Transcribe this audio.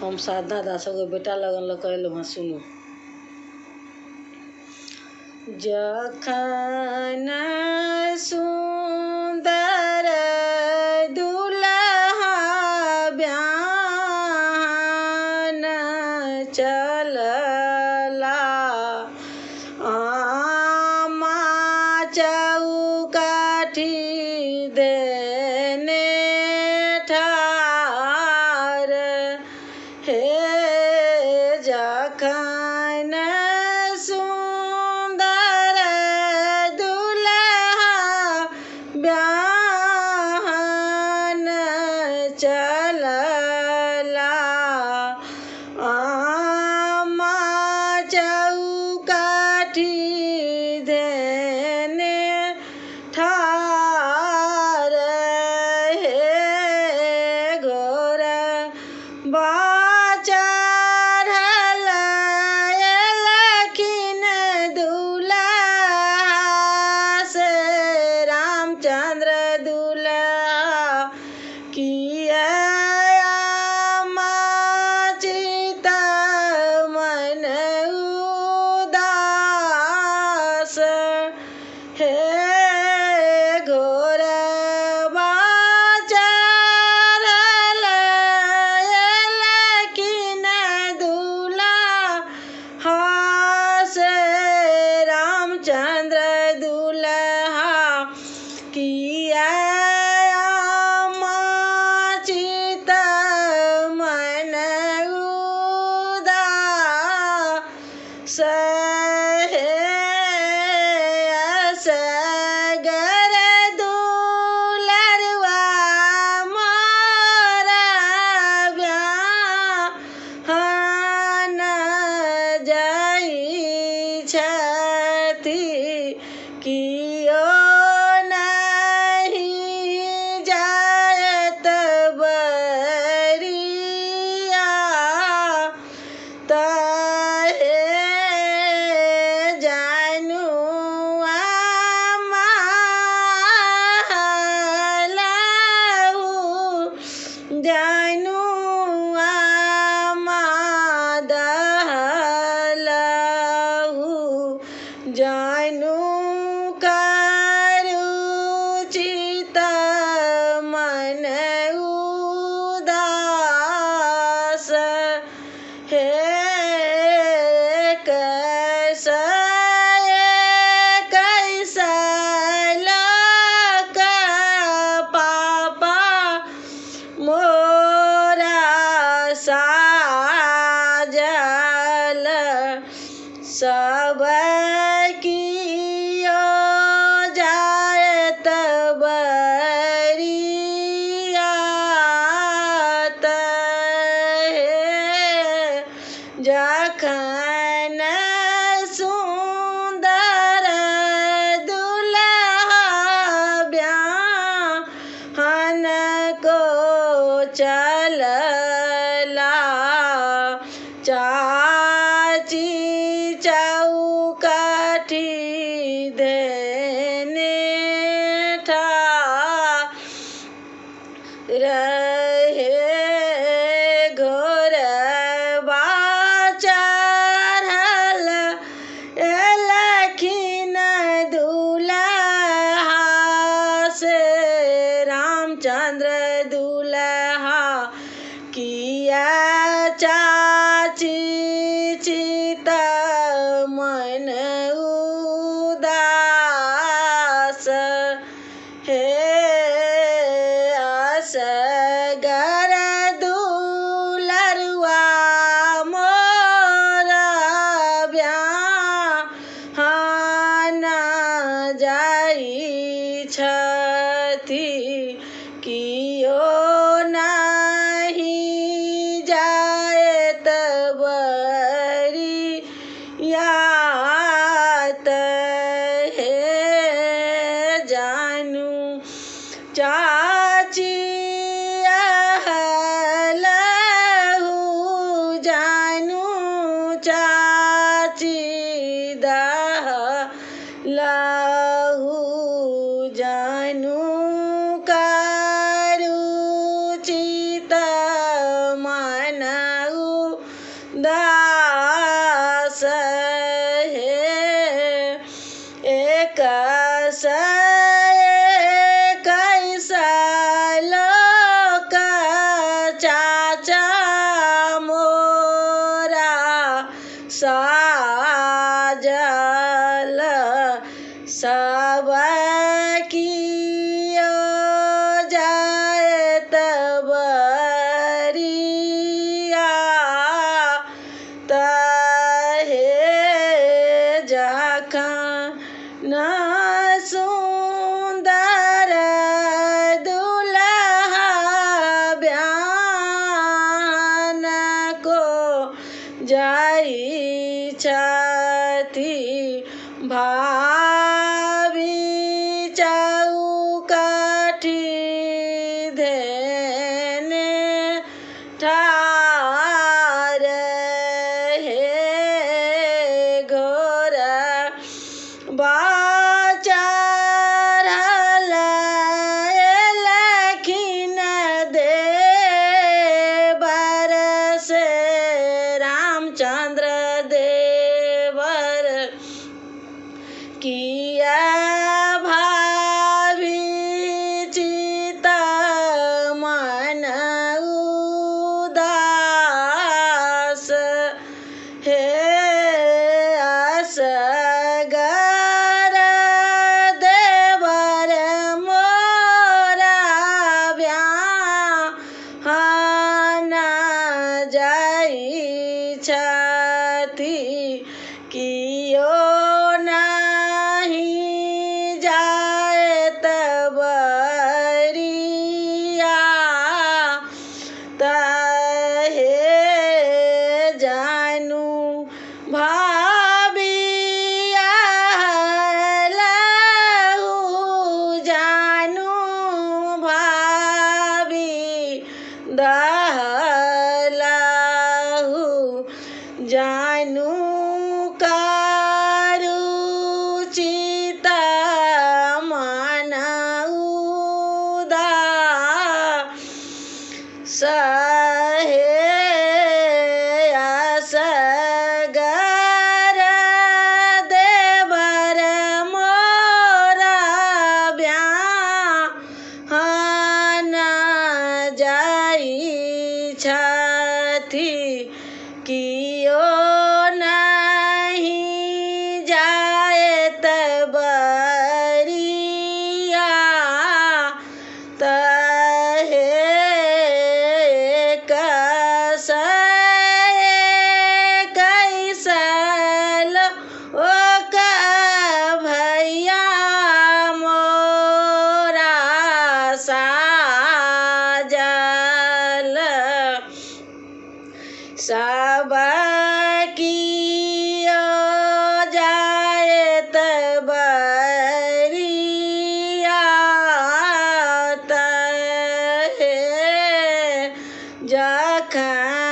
हम साधना दास के बेटा लगन ल कहलहुँ हाँ सुनू। जखन सुंदर दुल्हा ब्यान चलला आमा चौकाठी देने ठार हे जखन सुंदर दुल्हा ब्यान चलला आमा चौकाठी देने ठार हे घोर चढ़ल एलखिन दुल्हा से रामचंद्र दुल्हा किया चित मन उदास हे घोर चढ़ल एलखिन दुल्हा से रामचंद्र दुल्हा किया चित मन उदास सगर दुलरवा मोरा ब्याहन जाइ छथि कियो नहीं जायत बरिया तहे जानू महलहु जानू दहलहु जानू करुचित मन उदास हे कैसा लोक पापा मोरा साजल सब कियो जायत बरिया तहे जखन सुंदर दुल्हा ब्याहन को चलला चाची चौकाठी देने ठार हे घोर चढ़ल एलखिन दुल्हा से रामचंद्र दुल्हा किया चाची चित मन उदास हे असगर दुलरुआ मोरा ब्याहन जाइ छथि कियो नहीं जा जाई छथि भाभी चौकठी धेने ठार हे घोर बाचरल एलखिन देवर से रामचंद्र देवर किया भाभी चित मन उदास हे असगर देवर मोरा ब्याहन जाई छथि कियो नहीं जायत बरिया तहे जानू भाभी लहू जानू भाभी दहलहू जानू कारुचित मन उदास हे असगर देवर मोरा ब्याहन जाई छथि कियो नहीं जायत बरिया तहे कैसल ओक भैया मोरा साजल सब कियो जायत बरिया तहे जखन